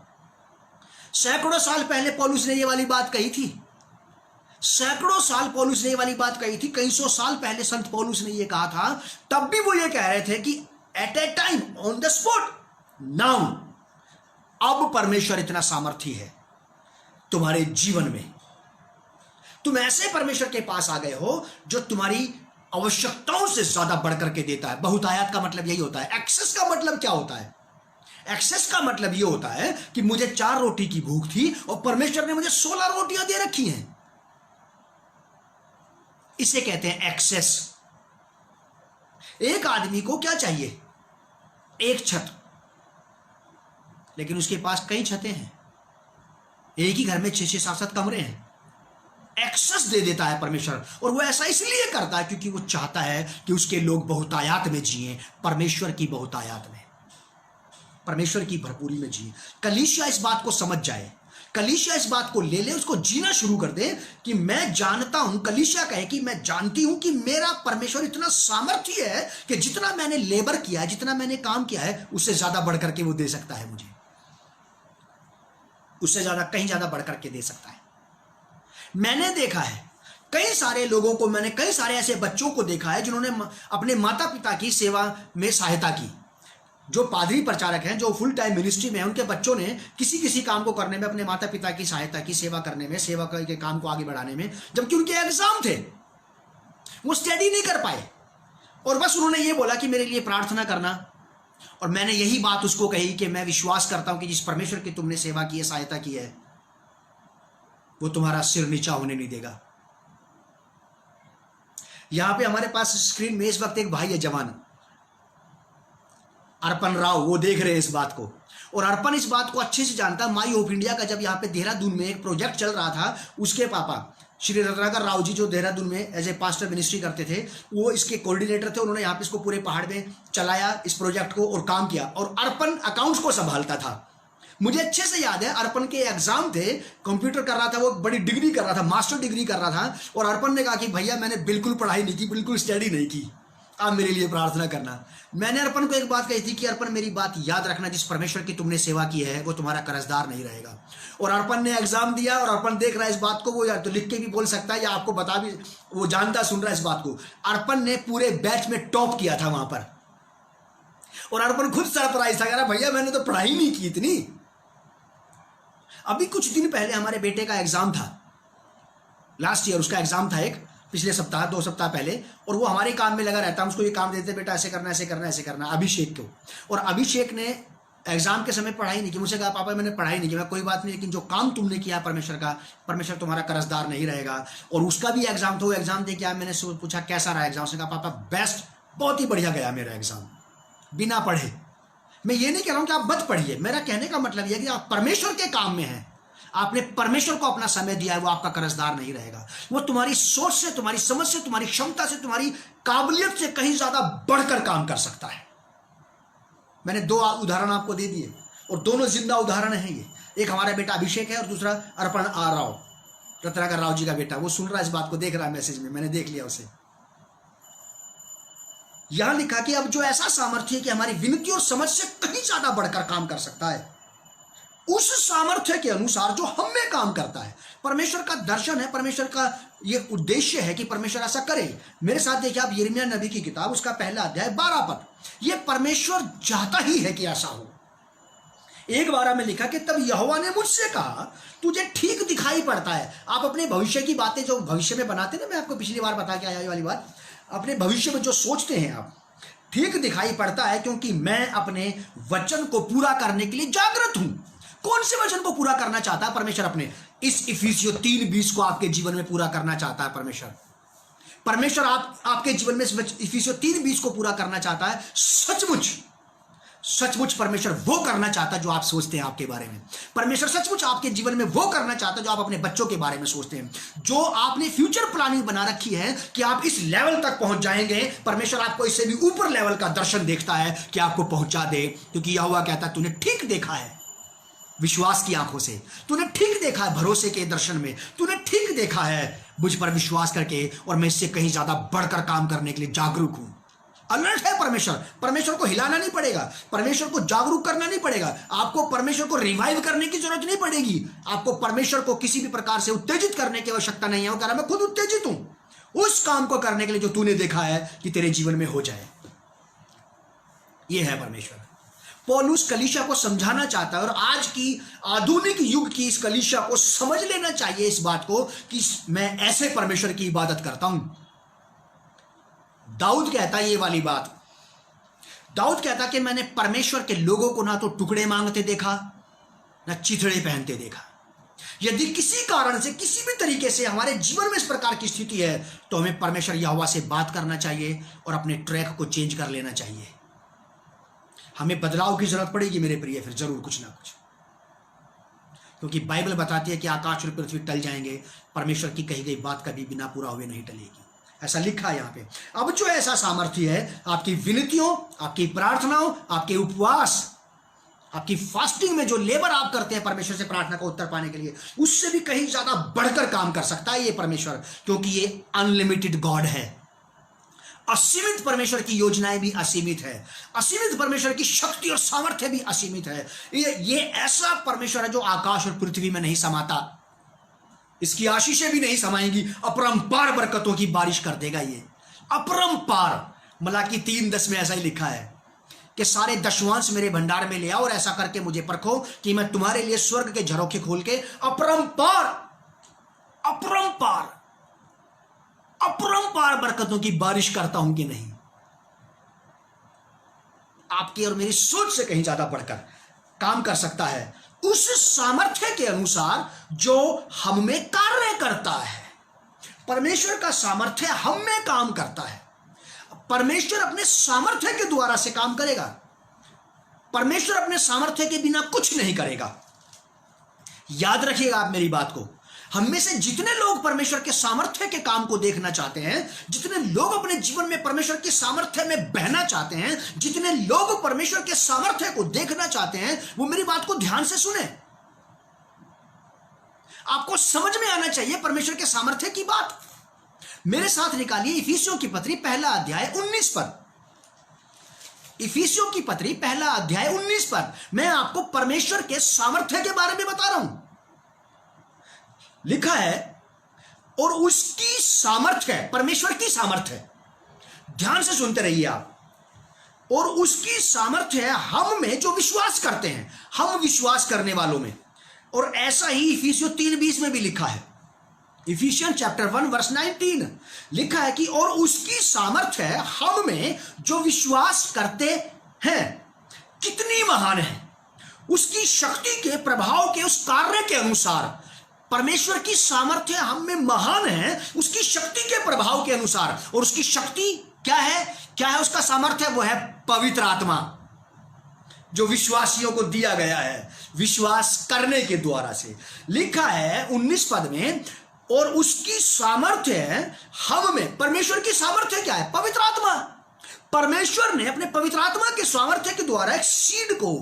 सैकड़ों साल पहले पौलुस ने ये वाली बात कही थी, सैकड़ों साल पौलुस ने ये वाली बात कही थी, कई सौ साल पहले संत पौलुस ने ये कहा था, तब भी वो ये कह रहे थे कि at a time, on the spot, now, अब परमेश्वर इतना सामर्थी है तुम्हारे जीवन में। तुम ऐसे परमेश्वर के पास आ गए हो जो तुम्हारी आवश्यकताओं से ज्यादा बढ़कर के देता है। बहुतायत का मतलब यही होता है। एक्सेस का मतलब क्या होता है? एक्सेस का मतलब यह होता है कि मुझे 4 रोटी की भूख थी और परमेश्वर ने मुझे 16 रोटियां दे रखी हैं। इसे कहते हैं एक्सेस। एक आदमी को क्या चाहिए? एक छत, लेकिन उसके पास कई छतें हैं। एक ही घर में 6-6 7-7 कमरे हैं, एक्सेस दे देता है परमेश्वर। और वो ऐसा इसलिए करता है क्योंकि वो चाहता है कि उसके लोग बहुतायात में जिए, परमेश्वर की बहुतायात में, परमेश्वर की भरपूरी में जिए। कलीसिया इस बात को समझ जाए, कलीसिया इस बात को ले ले, उसको जीना शुरू कर दे कि मैं जानता हूं, कलीसिया कहे कि मैं जानती हूं कि मेरा परमेश्वर इतना सामर्थ्य है कि जितना मैंने लेबर किया है, जितना मैंने काम किया है, उससे ज्यादा बढ़कर के वो दे सकता है मुझे, उससे ज्यादा, कहीं ज्यादा बढ़कर के दे सकता है। मैंने देखा है कई सारे लोगों को, मैंने कई सारे ऐसे बच्चों को देखा है जिन्होंने अपने माता पिता की सेवा में सहायता की। जो पादरी प्रचारक हैं, जो फुल टाइम मिनिस्ट्री में हैं, उनके बच्चों ने किसी किसी काम को करने में अपने माता पिता की सहायता की, सेवा करने में, सेवा के काम को आगे बढ़ाने में, जबकि उनके एग्जाम थे, वो स्टडी नहीं कर पाए और बस उन्होंने ये बोला कि मेरे लिए प्रार्थना करना। और मैंने यही बात उसको कही कि मैं विश्वास करता हूं कि जिस परमेश्वर की तुमने सेवा की है, सहायता की है, वो तुम्हारा सिर नीचा होने नहीं देगा। यहां पे हमारे पास स्क्रीन में इस वक्त एक भाई है जवान, अर्पण राव, वो देख रहे हैं इस बात को, और अर्पण इस बात को अच्छे से जानता है। माई होप इंडिया का जब यहाँ पे देहरादून में एक प्रोजेक्ट चल रहा था, उसके पापा श्री रत्नाकर राव जी, जो देहरादून में एज ए पास्टर मिनिस्ट्री करते थे, वो इसके कोऑर्डिनेटर थे। उन्होंने यहाँ पे इसको पूरे पहाड़ में चलाया, इस प्रोजेक्ट को, और काम किया, और अर्पण अकाउंट्स को संभालता था। मुझे अच्छे से याद है, अर्पण के एग्जाम थे, कंप्यूटर कर रहा था, वो बड़ी डिग्री कर रहा था, मास्टर डिग्री कर रहा था, और अर्पण ने कहा कि भैया मैंने बिल्कुल पढ़ाई नहीं की, बिल्कुल स्टडी नहीं की, आप मेरे लिए प्रार्थना करना। मैंने अर्पण को एक बात कही थी कि अर्पण मेरी बात याद रखना, जिस परमेश्वर की तुमने सेवा की है वो तुम्हारा कर्जदार नहीं रहेगा। और अर्पण ने एग्जाम दिया, और अर्पण देख रहा है इस बात को, वो या तो लिख के भी बोल सकता है या आपको बता भी, वो जानता सुन रहा है इस बात को। अर्पण ने पूरे बैच में टॉप किया था वहां पर, और अर्पण खुद सरप्राइज था, कह रहा भैया मैंने तो पढ़ाई नहीं की इतनी। अभी कुछ दिन पहले हमारे बेटे का एग्जाम था, लास्ट ईयर उसका एग्जाम था, एक पिछले सप्ताह 2 सप्ताह पहले, और वो हमारे काम में लगा रहता है। उसको ये काम देते, बेटा ऐसे करना, ऐसे करना, ऐसे करना, अभिषेक को। और अभिषेक ने एग्जाम के समय पढ़ाई नहीं की। मुझसे कहा पापा मैंने पढ़ाई नहीं की। मैं कोई बात नहीं, लेकिन जो काम तुमने किया परमेश्वर का, परमेश्वर तुम्हारा कर्जदार नहीं रहेगा। और उसका भी एग्जाम था, वो एग्जाम दे के आया। मैंने पूछा कैसा रहा एग्जाम, उसने कहा पापा बेस्ट, बहुत ही बढ़िया गया मेरा एग्जाम, बिना पढ़े। मैं ये नहीं कह रहा हूं कि आप मत पढ़िए, मेरा कहने का मतलब यह कि आप परमेश्वर के काम में हैं, आपने परमेश्वर को अपना समय दिया है, वो आपका कर्जदार नहीं रहेगा। वो तुम्हारी सोच से, तुम्हारी समझ से, तुम्हारी क्षमता से, तुम्हारी काबिलियत से कहीं ज्यादा बढ़कर काम कर सकता है। मैंने 2 उदाहरण आपको दे दिए, और दोनों जिंदा उदाहरण हैं ये। एक हमारा बेटा अभिषेक है, और दूसरा अर्पण आर राव, रत्नाकर राव जी का बेटा। वो सुन रहा है इस बात को, देख रहा है मैसेज में, मैंने देख लिया उसे। यहां लिखा कि अब जो ऐसा सामर्थ्य है कि हमारी विनती और समझ से कहीं ज्यादा बढ़कर काम कर सकता है, उस सामर्थ्य के अनुसार जो हम में काम करता है। परमेश्वर का दर्शन है, परमेश्वर का ये उद्देश्य है कि परमेश्वर ऐसा करे। मेरे साथ देखिए आप यिर्मयाह नबी की किताब, उसका पहला अध्याय 12 पद। ये परमेश्वर चाहता ही है कि ऐसा हो। 1:12 में लिखा कि तब यहोवा ने मुझसे कहा, तुझे ठीक दिखाई पड़ता है। आप अपने भविष्य की बातें जो भविष्य में बनाते ना, मैं आपको पिछली बार बता के आया ये वाली बात, अपने भविष्य में जो सोचते हैं आप, ठीक दिखाई पड़ता है, क्योंकि मैं अपने वचन को पूरा करने के लिए जागृत हूं। कौन से वचन को पूरा करना चाहता है परमेश्वर? अपने इस इफिसियों 3:20 को आपके जीवन में पूरा करना चाहता है परमेश्वर। परमेश्वर आपके जीवन में इफिसियों 3:20 को पूरा करना चाहता है। सचमुच परमेश्वर वो करना चाहता है जो आप सोचते हैं आपके बारे में। परमेश्वर सचमुच आपके जीवन में वो करना चाहता है जो आप अपने बच्चों के बारे में सोचते हैं। जो आपने फ्यूचर प्लानिंग बना रखी है कि आप इस लेवल तक पहुंच जाएंगे, परमेश्वर आपको इससे भी ऊपर लेवल का दर्शन देखता है कि आपको पहुंचा दे। क्योंकि यहोवा कहता है तूने ठीक देखा है विश्वास की आंखों से, तूने ठीक देखा है भरोसे के दर्शन में, तूने ठीक देखा है मुझ पर विश्वास करके, और मैं इससे कहीं ज्यादा बढ़कर काम करने के लिए जागरूक हूं। अलर्ट है परमेश्वर। परमेश्वर को हिलाना नहीं पड़ेगा, परमेश्वर को जागरूक करना नहीं पड़ेगा, आपको परमेश्वर को रिवाइव करने की जरूरत नहीं पड़ेगी, आपको परमेश्वर को किसी भी प्रकार से उत्तेजित करने की आवश्यकता नहीं है। वो कह रहा मैं खुद उत्तेजित हूं उस काम को करने के लिए जो तूने देखा है कि तेरे जीवन में हो जाए। ये है परमेश्वर। पौलुस कलीसिया को समझाना चाहता है, और आज की आधुनिक युग की इस कलीसिया को समझ लेना चाहिए इस बात को कि मैं ऐसे परमेश्वर की इबादत करता हूं। दाऊद कहता है ये वाली बात, दाऊद कहता कि मैंने परमेश्वर के लोगों को ना तो टुकड़े मांगते देखा, ना चिथड़े पहनते देखा। यदि किसी कारण से, किसी भी तरीके से हमारे जीवन में इस प्रकार की स्थिति है, तो हमें परमेश्वर यहोवा से बात करना चाहिए और अपने ट्रैक को चेंज कर लेना चाहिए। हमें बदलाव की जरूरत पड़ेगी मेरे प्रिय, फिर जरूर कुछ ना कुछ। क्योंकि बाइबल बताती है कि आकाश और पृथ्वी टल जाएंगे, परमेश्वर की कही गई बात कभी बिना पूरा हुए नहीं टलेगी। ऐसा लिखा है यहाँ पे। अब जो ऐसा सामर्थ्य है आपकी विनतियों, आपकी प्रार्थनाओं, आपके उपवास, आपकी फास्टिंग में जो लेबर आप करते हैं परमेश्वर से प्रार्थना का उत्तर पाने के लिए, उससे भी कहीं ज्यादा बढ़कर काम कर सकता है ये परमेश्वर, क्योंकि ये अनलिमिटेड गॉड है। असीमित परमेश्वर की योजनाएं भी असीमित है, असीमित परमेश्वर की शक्ति और सामर्थ्य भी असीमित है। ये ऐसा परमेश्वर है जो आकाश और पृथ्वी में नहीं समाता, इसकी आशीषें भी नहीं समाएंगी, अपरंपार बरकतों की बारिश कर देगा ये, अपरंपार। मलाकी 3:10 में ऐसा ही लिखा है कि सारे दशवांश मेरे भंडार में ले आओ और ऐसा करके मुझे परखो कि मैं तुम्हारे लिए स्वर्ग के झरोखे खोल के अपरंपार अपरंपार अपरंपार बरकतों की बारिश करता हूं कि नहीं। आपकी और मेरी सोच से कहीं ज्यादा बढ़कर काम कर सकता है उस सामर्थ्य के अनुसार जो हम में कार्य करता है। परमेश्वर का सामर्थ्य हम में काम करता है। परमेश्वर अपने सामर्थ्य के द्वारा से काम करेगा। परमेश्वर अपने सामर्थ्य के बिना कुछ नहीं करेगा। याद रखिएगा आप मेरी बात को। हम में से जितने लोग परमेश्वर के सामर्थ्य के काम को देखना चाहते हैं, जितने लोग अपने जीवन में परमेश्वर के सामर्थ्य में बहना चाहते हैं, जितने लोग परमेश्वर के सामर्थ्य को देखना चाहते हैं, वो मेरी बात को ध्यान से सुने। आपको समझ में आना चाहिए परमेश्वर के सामर्थ्य की बात। मेरे साथ निकालिए इफिसियों की पत्री 1 अध्याय 19 पर। इफिसियों की पत्री 1 अध्याय 19 पर मैं आपको परमेश्वर के सामर्थ्य के बारे में बता रहा हूं। लिखा है और उसकी सामर्थ्य, परमेश्वर की सामर्थ्य, ध्यान से सुनते रहिए आप। और उसकी सामर्थ्य हम में जो विश्वास करते हैं, हम विश्वास करने वालों में। और ऐसा ही इफिसियों 3:20 में भी लिखा है। इफिशियन चैप्टर 1 वर्स 19 लिखा है कि और उसकी सामर्थ्य हम में जो विश्वास करते हैं कितनी महान है, उसकी शक्ति के प्रभाव के उस कार्य के अनुसार। परमेश्वर की सामर्थ्य हम में महान है उसकी शक्ति के प्रभाव के अनुसार। और उसकी शक्ति क्या है? क्या है उसका सामर्थ्य? वो है पवित्र आत्मा, जो विश्वासियों को दिया गया है विश्वास करने के द्वारा से। लिखा है 19 पद में, और उसकी सामर्थ्य हम में। परमेश्वर की सामर्थ्य क्या है? पवित्र आत्मा। परमेश्वर ने अपने पवित्र आत्मा के सामर्थ्य के द्वारा एक सीड को,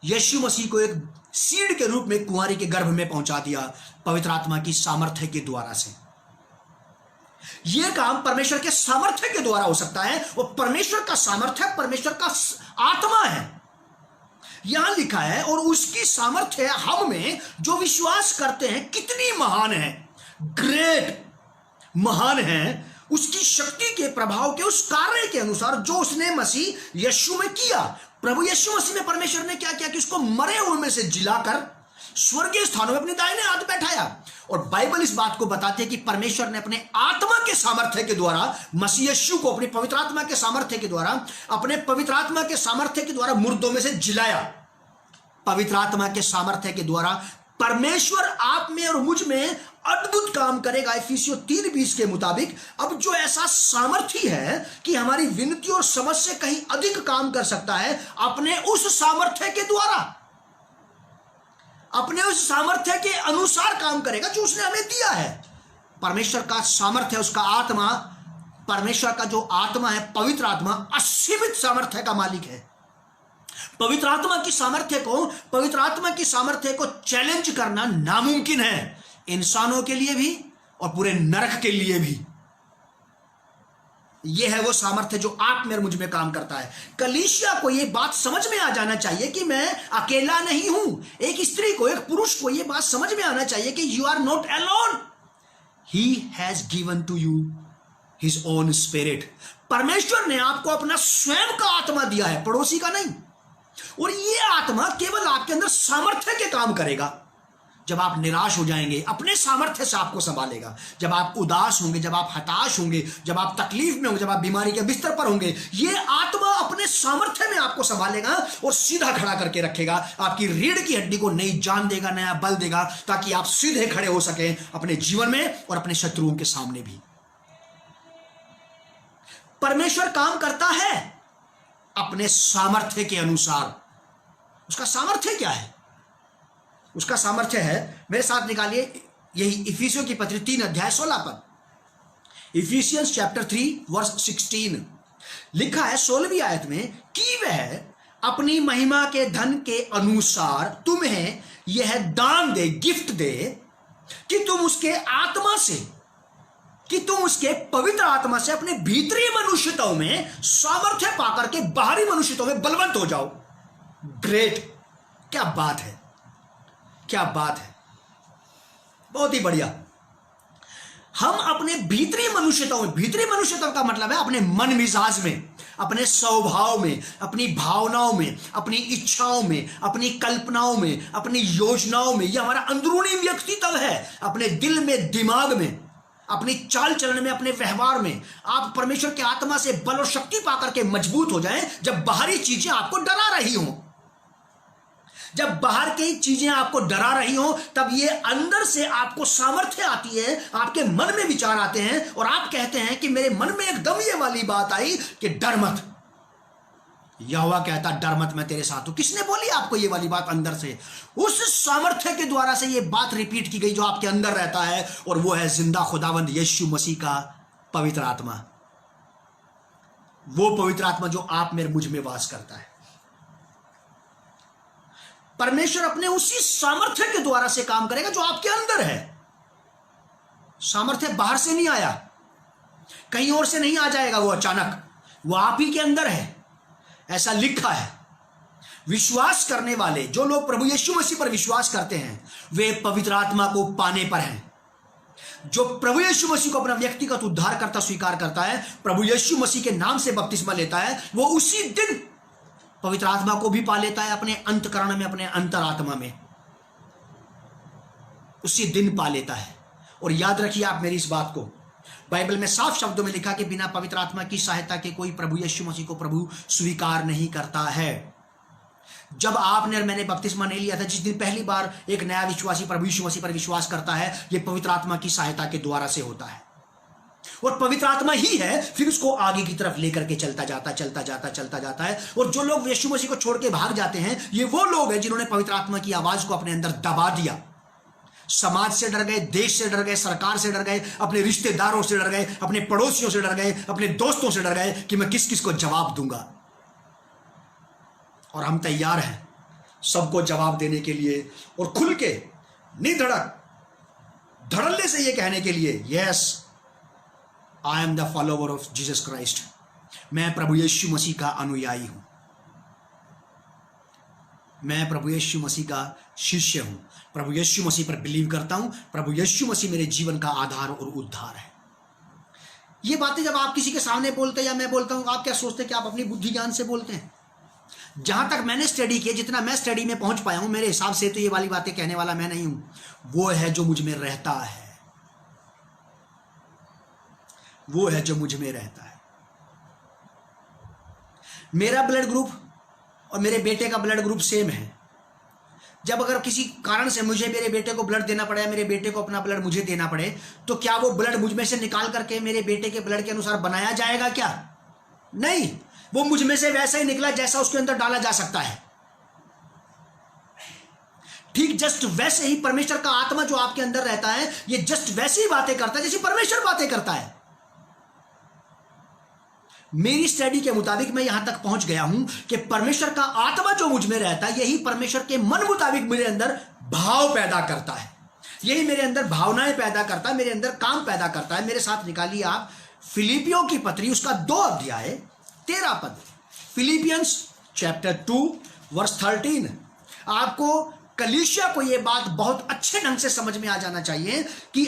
यीशु मसीह को एक सीड के रूप में कुंवारी के गर्भ में पहुंचा दिया पवित्र आत्मा की सामर्थ्य के द्वारा से। यह काम परमेश्वर के सामर्थ्य के द्वारा हो सकता है। वो परमेश्वर का सामर्थ्य परमेश्वर का आत्मा है। यहां लिखा है और उसकी सामर्थ्य हम में जो विश्वास करते हैं कितनी महान है, ग्रेट, महान है उसकी शक्ति के प्रभाव के उस कार्य के अनुसार जो उसने मसीह यीशु में किया। प्रभु यीशु मसीह में परमेश्वर ने क्या किया कि उसको मरे हुए में से जिलाकर स्वर्गीय स्थानों में अपने दाहिने हाथ बैठाया। और बाइबल इस बात को बताती है कि परमेश्वर ने अपने आत्मा के सामर्थ्य के द्वारा मसीह यीशु को अपनी पवित्र आत्मा के सामर्थ्य के द्वारा, अपने पवित्र आत्मा के सामर्थ्य के द्वारा मुर्दों में से जिलाया। पवित्र आत्मा के सामर्थ्य के द्वारा परमेश्वर आप में और मुझ में अद्भुत काम करेगा। इफिसियों 3:20 के मुताबिक अब जो ऐसा सामर्थ्य है कि हमारी विनती और समझ से कहीं अधिक काम कर सकता है, अपने उस सामर्थ्य के द्वारा, अपने उस सामर्थ्य के अनुसार काम करेगा जो उसने हमें दिया है। परमेश्वर का सामर्थ्य, उसका आत्मा, परमेश्वर का जो आत्मा है पवित्र आत्मा, असीमित सामर्थ्य का मालिक है। पवित्र आत्मा की सामर्थ्य को चैलेंज करना नामुमकिन है, इंसानों के लिए भी और पूरे नरक के लिए भी। यह है वो सामर्थ्य जो आप में और मुझ में काम करता है। कलीसिया को यह बात समझ में आ जाना चाहिए कि मैं अकेला नहीं हूं। एक स्त्री को, एक पुरुष को यह बात समझ में आना चाहिए कि you are not alone, he has given to you his own spirit. परमेश्वर ने आपको अपना स्वयं का आत्मा दिया है, पड़ोसी का नहीं। और यह आत्मा केवल आपके अंदर सामर्थ्य के काम करेगा। जब आप निराश हो जाएंगे, अपने सामर्थ्य से आपको संभालेगा। जब आप उदास होंगे, जब आप हताश होंगे, जब आप तकलीफ में होंगे, जब आप बीमारी के बिस्तर पर होंगे, यह आत्मा अपने सामर्थ्य में आपको संभालेगा और सीधा खड़ा करके रखेगा। आपकी रीढ़ की हड्डी को नई जान देगा, नया बल देगा, ताकि आप सीधे खड़े हो सके अपने जीवन में और अपने शत्रुओं के सामने भी। परमेश्वर काम करता है अपने सामर्थ्य के अनुसार। उसका सामर्थ्य क्या है? उसका सामर्थ्य है, मेरे साथ निकालिए यही इफिसियों की पत्री 3 अध्याय 16 पद। इफिसियंस चैप्टर 3 वर्स 16 लिखा है 16वीं आयत में कि वह अपनी महिमा के धन के अनुसार तुम्हें यह दान दे, गिफ्ट दे कि तुम उसके पवित्र आत्मा से अपने भीतरी मनुष्यताओं में सामर्थ्य पाकर के बाहरी मनुष्यताओं में बलवंत हो जाओ। ग्रेट, क्या बात है, क्या बात है, बहुत ही बढ़िया। हम अपने भीतरी मनुष्यताओं में, भीतरी मनुष्यता का मतलब है अपने मन मिजाज में, अपने स्वभाव में, अपनी भावनाओं में, अपनी इच्छाओं में, अपनी कल्पनाओं में, अपनी योजनाओं में, यह हमारा अंदरूनी व्यक्तित्व है। अपने दिल में, दिमाग में, अपनी चाल चलन में, अपने व्यवहार में आप परमेश्वर की आत्मा से बल और शक्ति पाकर के मजबूत हो जाएं। जब बाहरी चीजें आपको डरा रही हों, जब बाहर की चीजें आपको डरा रही हो, तब ये अंदर से आपको सामर्थ्य आती है, आपके मन में विचार आते हैं और आप कहते हैं कि मेरे मन में एकदम ये वाली बात आई कि डर मत। यहोवा कहता डर मत, मैं तेरे साथ हूं। किसने बोली आपको ये वाली बात अंदर से? उस सामर्थ्य के द्वारा से ये बात रिपीट की गई जो आपके अंदर रहता है, और वो है जिंदा खुदावंद यीशु मसीह का पवित्र आत्मा। वो पवित्र आत्मा जो आप मेरे मुझ में वास करता है। परमेश्वर अपने उसी सामर्थ्य के द्वारा से काम करेगा जो आपके अंदर है। सामर्थ्य बाहर से नहीं आया, कहीं और से नहीं आ जाएगा वो अचानक, वो आप ही के अंदर है। ऐसा लिखा है। विश्वास करने वाले, जो लोग प्रभु यीशु मसीह पर विश्वास करते हैं, वे पवित्र आत्मा को पाने पर हैं। जो प्रभु यीशु मसीह को अपना व्यक्तिगत उद्धारकर्ता स्वीकार करता है, प्रभु यीशु मसीह के नाम से बपतिस्मा लेता है, वो उसी दिन पवित्र आत्मा को भी पा लेता है अपने अंतकरण में, अपने अंतरात्मा में, उसी दिन पा लेता है। और याद रखिए आप मेरी इस बात को, बाइबल में साफ शब्दों में लिखा कि बिना पवित्र आत्मा की सहायता के कोई प्रभु यीशु मसीह को प्रभु स्वीकार नहीं करता है। जब आपने और मैंने बपतिस्मा नहीं लिया था, जिस दिन पहली बार एक नया विश्वासी प्रभु यीशु मसीह पर विश्वास करता है, यह पवित्र आत्मा की सहायता के द्वारा से होता है। और पवित्र आत्मा ही है फिर उसको आगे की तरफ लेकर के चलता जाता है। और जो लोग यीशु मसीह को छोड़ के भाग जाते हैं, ये वो लोग हैं जिन्होंने पवित्र आत्मा की आवाज को अपने अंदर दबा दिया। समाज से डर गए, देश से डर गए, सरकार से डर गए, अपने रिश्तेदारों से डर गए, अपने पड़ोसियों से डर गए, अपने दोस्तों से डर गए कि मैं किस किस को जवाब दूंगा। और हम तैयार हैं सबको जवाब देने के लिए और खुल के निधड़क धड़ल्ले से ये कहने के लिए, yes I am the follower of Jesus Christ. मैं प्रभु यीशु मसीह का अनुयायी हूं, मैं प्रभु यीशु मसीह का शिष्य हूं, प्रभु यीशु मसीह पर बिलीव करता हूं, प्रभु यीशु मसीह मेरे जीवन का आधार और उद्धार है। ये बातें जब आप किसी के सामने बोलते हैं या मैं बोलता हूं, आप क्या सोचते हैं कि आप अपनी बुद्धि ज्ञान से बोलते हैं? जहां तक मैंने स्टडी किया, जितना मैं स्टडी में पहुंच पाया हूं, मेरे हिसाब से तो ये वाली बातें कहने वाला मैं नहीं हूं, वो है जो मुझ में रहता है, वो है जो मुझ में रहता है। मेरा ब्लड ग्रुप और मेरे बेटे का ब्लड ग्रुप सेम है। जब अगर किसी कारण से मुझे मेरे बेटे को ब्लड देना पड़े, मेरे बेटे को अपना ब्लड मुझे देना पड़े, तो क्या वो ब्लड मुझ में से निकाल करके मेरे बेटे के ब्लड के अनुसार बनाया जाएगा क्या? नहीं, वो मुझ में से वैसा ही निकला जैसा उसके अंदर डाला जा सकता है। ठीक जस्ट वैसे ही परमेश्वर का आत्मा जो आपके अंदर रहता है, ये जस्ट वैसी ही बातें करता है जैसी परमेश्वर बातें करता है। मेरी स्टडी के मुताबिक मैं यहां तक पहुंच गया हूं कि परमेश्वर का आत्मा जो मुझ में रहता है, यही परमेश्वर के मन मुताबिक मेरे अंदर भाव पैदा करता है, यही मेरे अंदर भावनाएं पैदा करता है, मेरे अंदर काम पैदा करता है। मेरे साथ निकालिए आप फिलिपियों की पत्री, उसका 2 अध्याय 13 पद। Philippians chapter 2 verse 13। आपको कलीसिया को यह बात बहुत अच्छे ढंग से समझ में आ जाना चाहिए कि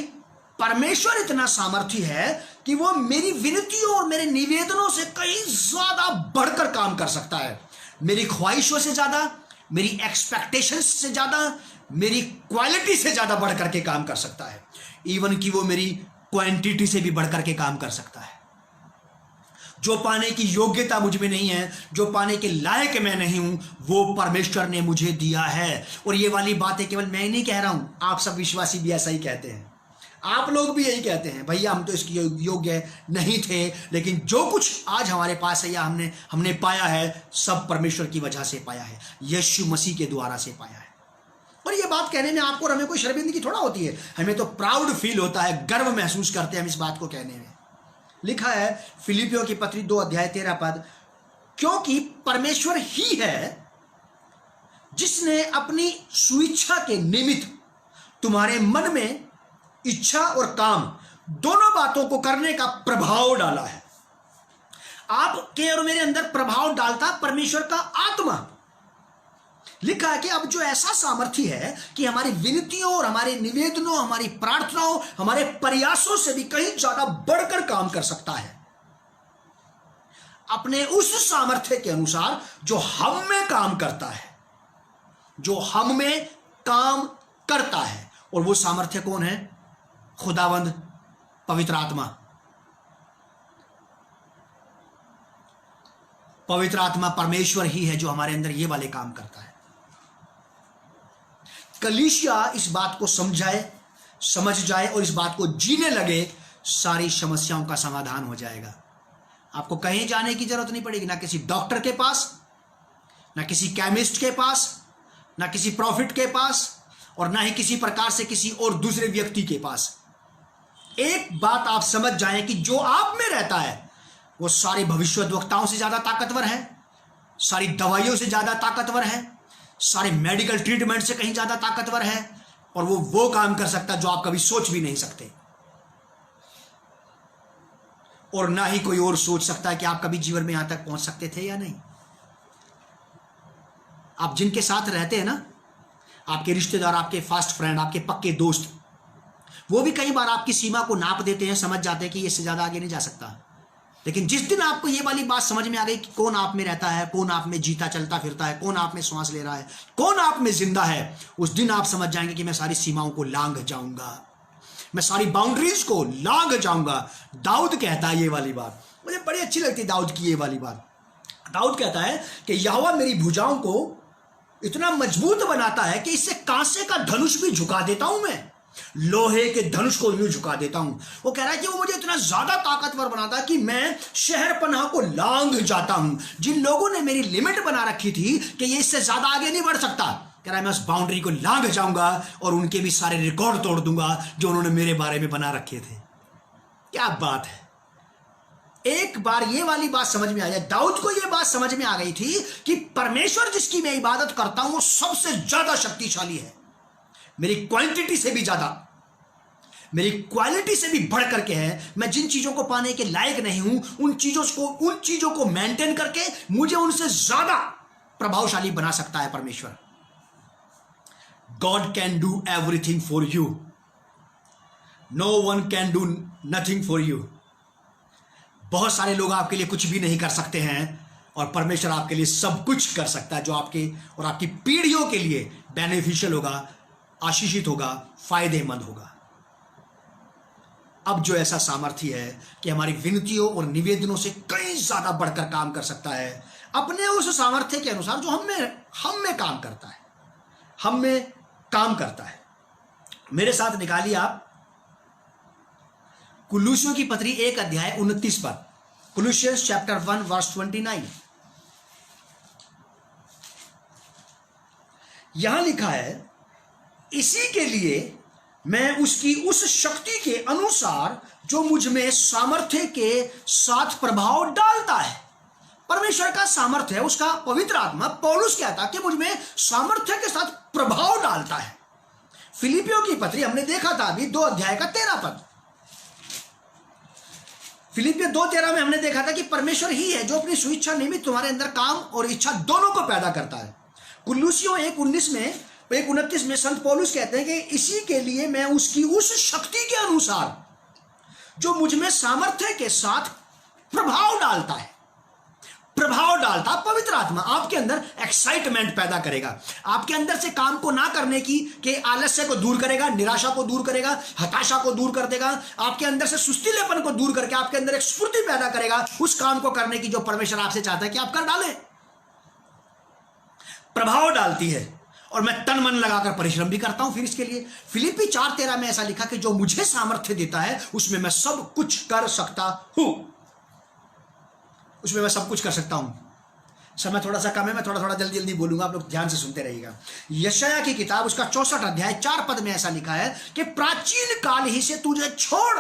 परमेश्वर इतना सामर्थी है कि वो मेरी विनतियों और मेरे निवेदनों से कहीं ज्यादा बढ़कर काम कर सकता है। मेरी ख्वाहिशों से ज्यादा, मेरी एक्सपेक्टेशंस से ज्यादा, मेरी क्वालिटी से ज्यादा बढ़कर के काम कर सकता है। इवन कि वो मेरी क्वांटिटी से भी बढ़कर के काम कर सकता है। जो पाने की योग्यता मुझ में नहीं है, जो पाने के लायक मैं नहीं हूं, वो परमेश्वर ने मुझे दिया है। और ये वाली बातें केवल मैं नहीं कह रहा हूं, आप सब विश्वासी भी ऐसा ही कहते हैं। आप लोग भी यही कहते हैं, भैया हम तो इसके योग्य नहीं थे, लेकिन जो कुछ आज हमारे पास है या हमने पाया है, सब परमेश्वर की वजह से पाया है, यीशु मसीह के द्वारा से पाया है। और ये बात कहने में आपको और हमें कोई शर्मिंदगी थोड़ा होती है, हमें तो प्राउड फील होता है, गर्व महसूस करते हैं हम इस बात को कहने में। लिखा है फिलिपियों की पत्री 2 अध्याय 13 पद, क्योंकि परमेश्वर ही है जिसने अपनी सुइच्छा के निमित्त तुम्हारे मन में इच्छा और काम दोनों बातों को करने का प्रभाव डाला है। आपके और मेरे अंदर प्रभाव डालता परमेश्वर का आत्मा। लिखा है कि अब जो ऐसा सामर्थ्य है कि हमारी विनतियों और हमारे निवेदनों, हमारी प्रार्थनाओं, हमारे प्रयासों से भी कहीं ज्यादा बढ़कर काम कर सकता है, अपने उस सामर्थ्य के अनुसार जो हम में काम करता है, जो हम में काम करता है। और वो सामर्थ्य कौन है? खुदावंद पवित्र आत्मा। पवित्र आत्मा परमेश्वर ही है जो हमारे अंदर ये वाले काम करता है। कलीसिया इस बात को समझ जाए और इस बात को जीने लगे, सारी समस्याओं का समाधान हो जाएगा। आपको कहीं जाने की जरूरत नहीं पड़ेगी, ना किसी डॉक्टर के पास, ना किसी केमिस्ट के पास, ना किसी प्रॉफिट के पास, और ना ही किसी प्रकार से किसी और दूसरे व्यक्ति के पास। एक बात आप समझ जाएं कि जो आप में रहता है वो सारी भविष्यद्वक्ताओं से ज्यादा ताकतवर है, सारी दवाइयों से ज्यादा ताकतवर है, सारे मेडिकल ट्रीटमेंट से कहीं ज्यादा ताकतवर है, और वो काम कर सकता है जो आप कभी सोच भी नहीं सकते, और ना ही कोई और सोच सकता है कि आप कभी जीवन में यहां तक पहुंच सकते थे या नहीं। आप जिनके साथ रहते हैं ना, आपके रिश्तेदार, आपके फास्ट फ्रेंड, आपके पक्के दोस्त, वो भी कई बार आपकी सीमा को नाप देते हैं, समझ जाते हैं कि इससे ज्यादा आगे नहीं जा सकता। लेकिन जिस दिन आपको ये वाली बात समझ में आ गई कि कौन आप में रहता है, कौन आप में जीता चलता फिरता है, कौन आप में श्वास ले रहा है, कौन आप में जिंदा है, उस दिन आप समझ जाएंगे कि मैं सारी सीमाओं को लांघ जाऊंगा, मैं सारी बाउंड्रीज को लांघ जाऊंगा। दाऊद कहता है ये वाली बात, मुझे बड़ी अच्छी लगती है दाऊद की ये वाली बात। दाऊद कहता है कि यहोवा मेरी भुजाओं को इतना मजबूत बनाता है कि इससे कांसे का धनुष भी झुका देता हूं, मैं लोहे के धनुष को यूं झुका देता हूं। वो कह रहा है कि वो मुझे इतना ज्यादा ताकतवर बनाता है कि मैं शहर पनाह को लांघ जाता हूं। जिन लोगों ने मेरी लिमिट बना रखी थी कि ये इससे ज्यादा आगे नहीं बढ़ सकता, कह रहा है मैं उस बाउंड्री को लांघ जाऊंगा और उनके भी सारे रिकॉर्ड तोड़ दूंगा जो उन्होंने मेरे बारे में बना रखे थे। क्या बात है। एक बार ये वाली बात समझ में आ जाए, दाऊद को ये बात समझ में आ गई थी कि परमेश्वर जिसकी मैं इबादत करता हूं वो सबसे ज्यादा शक्तिशाली है, मेरी क्वांटिटी से भी ज्यादा, मेरी क्वालिटी से भी बढ़ करके है। मैं जिन चीजों को पाने के लायक नहीं हूं, उन चीजों को मेंटेन करके मुझे उनसे ज्यादा प्रभावशाली बना सकता है परमेश्वर। God can do everything for you, no one can do nothing for you. बहुत सारे लोग आपके लिए कुछ भी नहीं कर सकते हैं और परमेश्वर आपके लिए सब कुछ कर सकता है, जो आपके और आपकी पीढ़ियों के लिए बेनिफिशियल होगा, आशीषित होगा, फायदेमंद होगा। अब जो ऐसा सामर्थ्य है कि हमारी विनतियों और निवेदनों से कई ज्यादा बढ़कर काम कर सकता है, अपने उस सामर्थ्य के अनुसार जो हम में काम करता है, हम में काम करता है। मेरे साथ निकालिए आप कुलूसियों की पत्री 1 अध्याय 29 पद, कुलूसियंस चैप्टर 1 वर्स 29। यहां लिखा है, इसी के लिए मैं उसकी उस शक्ति के अनुसार जो मुझ में सामर्थ्य के साथ प्रभाव डालता है। परमेश्वर का सामर्थ्य है, उसका पवित्र आत्मा, पौलुस कहता कि मुझ में सामर्थ्य के साथ प्रभाव डालता है। फिलिपियों की पत्री हमने देखा था अभी 2 अध्याय का 13 पद। फिलिपियों 2:13 में हमने देखा था कि परमेश्वर ही है जो अपनी स्वेच्छा निमित्त तुम्हारे अंदर काम और इच्छा दोनों को पैदा करता है। कुलूसियों 1:29 में संत पौलुस कहते हैं कि इसी के लिए मैं उसकी उस शक्ति के अनुसार जो मुझ में सामर्थ्य के साथ प्रभाव डालता, पवित्र आत्मा आपके अंदर एक्साइटमेंट पैदा करेगा, आपके अंदर से काम को ना करने की के आलस्य को दूर करेगा, निराशा को दूर करेगा, हताशा को दूर कर देगा, आपके अंदर से सुस्तीलेपन को दूर करके आपके अंदर एक स्फूर्ति पैदा करेगा उस काम को करने की जो परमेश्वर आपसे चाहता है कि आप कर डालें। प्रभाव डालती है और मैं तन मन लगाकर परिश्रम भी करता हूं फिर इसके लिए। फिलिपी 4:13 में ऐसा लिखा कि जो मुझे सामर्थ्य देता है उसमें मैं सब कुछ कर सकता हूं, उसमें मैं सब कुछ कर सकता हूं। समय थोड़ा सा कम है, मैं थोड़ा थोड़ा जल्दी जल्दी बोलूंगा, आप लोग ध्यान से सुनते रहिएगा। यशायाह की किताब उसका 64 अध्याय 4 पद में ऐसा लिखा है कि प्राचीन काल ही से तुझे छोड़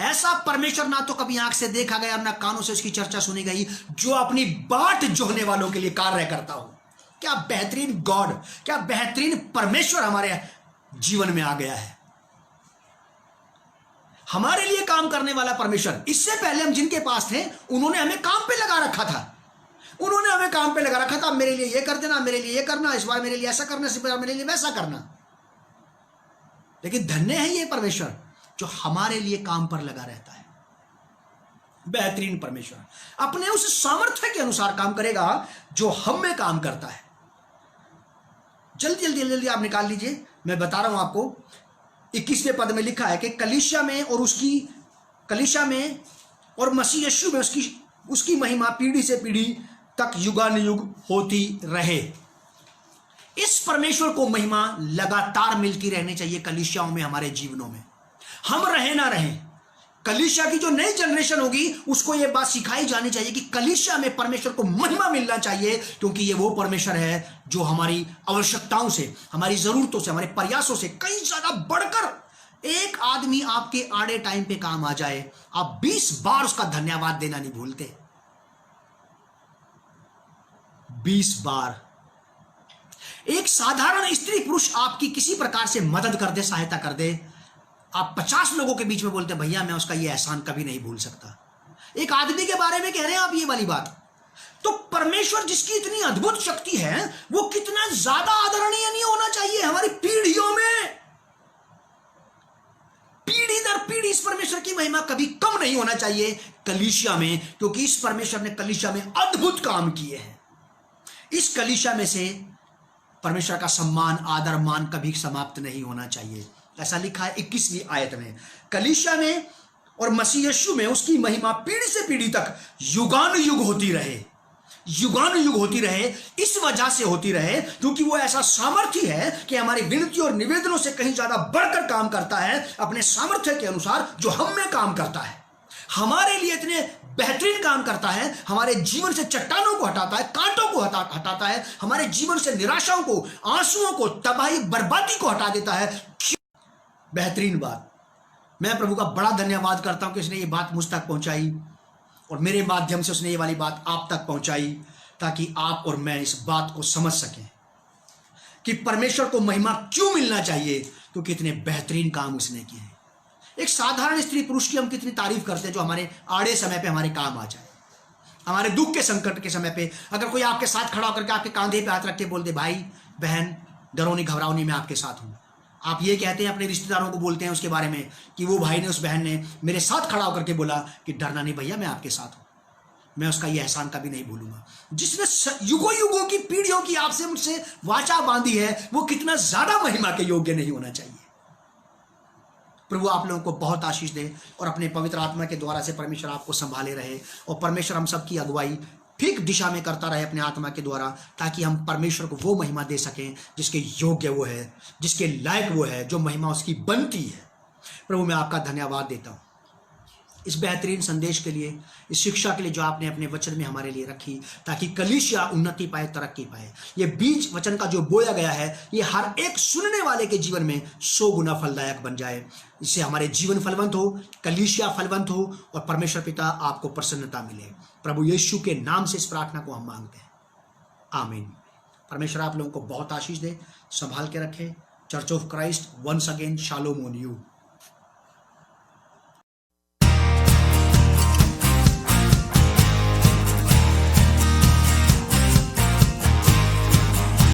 ऐसा परमेश्वर ना तो कभी आंख से देखा गया और ना कानों से उसकी चर्चा सुनी गई, जो अपनी बाट जोहने वालों के लिए कार्य करता हो। क्या बेहतरीन गॉड, क्या बेहतरीन परमेश्वर हमारे जीवन में आ गया है, हमारे लिए काम करने वाला परमेश्वर। इससे पहले हम जिनके पास थे उन्होंने हमें काम पे लगा रखा था, उन्होंने हमें काम पे लगा रखा था, मेरे लिए ये कर देना, मेरे लिए ये करना, इस बार मेरे लिए ऐसा करना, इस बार मेरे लिए वैसा करना। लेकिन धन्य है ये परमेश्वर जो हमारे लिए काम पर लगा रहता है। बेहतरीन परमेश्वर अपने उस सामर्थ्य के अनुसार काम करेगा जो हम में काम करता है। जल्दी जल्दी जल्दी आप निकाल लीजिए, मैं बता रहा हूं आपको। 21वें पद में लिखा है कि कलीसिया में और मसीह यीशु में उसकी महिमा पीढ़ी से पीढ़ी तक युगानुयुग होती रहे। इस परमेश्वर को महिमा लगातार मिलती रहनी चाहिए कलीसियाओं में, हमारे जीवनों में। हम रहे ना रहे, कलीसिया की जो नई जनरेशन होगी उसको ये बात सिखाई जानी चाहिए कि कलीसिया में परमेश्वर को महिमा मिलना चाहिए, क्योंकि ये वो परमेश्वर है जो हमारी आवश्यकताओं से, हमारी जरूरतों से, हमारे प्रयासों से कहीं ज्यादा बढ़कर एक आदमी आपके आड़े टाइम पे काम आ जाए, आप 20 बार उसका धन्यवाद देना नहीं भूलते। 20 बार। एक साधारण स्त्री पुरुष आपकी किसी प्रकार से मदद कर दे, सहायता कर दे, आप 50 लोगों के बीच में बोलते हैं भैया मैं उसका ये एहसान कभी नहीं भूल सकता। एक आदमी के बारे में कह रहे हैं आप ये वाली बात। तो परमेश्वर जिसकी इतनी अद्भुत शक्ति है वो कितना ज्यादा आदरणीय नहीं होना चाहिए हमारी पीढ़ियों में। पीढ़ी दर पीढ़ी इस परमेश्वर की महिमा कभी कम नहीं होना चाहिए कलीसिया में, क्योंकि इस परमेश्वर ने कलीसिया में अद्भुत काम किए हैं। इस कलीसिया में से परमेश्वर का सम्मान, आदर, मान कभी समाप्त नहीं होना चाहिए। ऐसा लिखा है 21वीं आयत में, कलीसिया में और मसीह यीशु में उसकी महिमा पीढ़ी से पीढ़ी तक युगानुयुग होती रहे। युगानुयुग होती रहे इस वजह से होती रहे क्योंकि वो ऐसा सामर्थ्य है कि हमारी विनती और निवेदनों से कहीं ज्यादा बढ़कर काम करता है, अपने सामर्थ्य के अनुसार जो हम में काम करता है, हमारे लिए इतने बेहतरीन काम करता है, हमारे जीवन से चट्टानों को हटाता है, कांटों को हटाता है, हमारे जीवन से निराशाओं को, आंसुओं को, तबाही, बर्बादी को हटा देता है। बेहतरीन बात। मैं प्रभु का बड़ा धन्यवाद करता हूं कि उसने ये बात मुझ तक पहुंचाई और मेरे माध्यम से उसने ये वाली बात आप तक पहुंचाई, ताकि आप और मैं इस बात को समझ सकें कि परमेश्वर को महिमा क्यों मिलना चाहिए, क्योंकि इतने बेहतरीन काम उसने किए हैं। एक साधारण स्त्री पुरुष की हम कितनी तारीफ करते हैं जो हमारे आड़े समय पे हमारे काम आ जाए, हमारे दुख के संकट के समय पे। अगर कोई आपके साथ खड़ा होकर के आपके कांधे पे हाथ रख के बोल दे भाई बहन डरो नहीं घबराओ नहीं मैं आपके साथ हूं, आप ये कहते हैं अपने रिश्तेदारों को बोलते हैं उसके बारे में कि वो भाई ने, उस बहन ने मेरे साथ खड़ा होकर के बोला कि डरना नहीं भैया मैं आपके साथ हूं, मैं उसका ये एहसान कभी नहीं भूलूंगा। जिसने युगों युगों की पीढ़ियों की आपसे मुझसे वाचा बांधी है वो कितना ज्यादा महिमा के योग्य नहीं होना चाहिए। प्रभु आप लोगों को बहुत आशीष दे और अपने पवित्र आत्मा के द्वारा से परमेश्वर आपको संभाले रहे और परमेश्वर हम सबकी अगुवाई ठीक दिशा में करता रहे अपने आत्मा के द्वारा, ताकि हम परमेश्वर को वो महिमा दे सकें जिसके योग्य वो है, जिसके लायक वो है, जो महिमा उसकी बनती है। प्रभु मैं आपका धन्यवाद देता हूँ इस बेहतरीन संदेश के लिए, इस शिक्षा के लिए जो आपने अपने वचन में हमारे लिए रखी, ताकि कलीसिया उन्नति पाए, तरक्की पाए। ये बीज वचन का जो बोया गया है ये हर एक सुनने वाले के जीवन में 100 गुना फलदायक बन जाए। इससे हमारे जीवन फलवंत हो, कलीसिया फलवंत हो और परमेश्वर पिता आपको प्रसन्नता मिले। प्रभु यीशु के नाम से इस प्रार्थना को हम मांगते हैं, आमीन। परमेश्वर आप लोगों को बहुत आशीष दे, संभाल के रखे। Church of Christ once again shalom on you.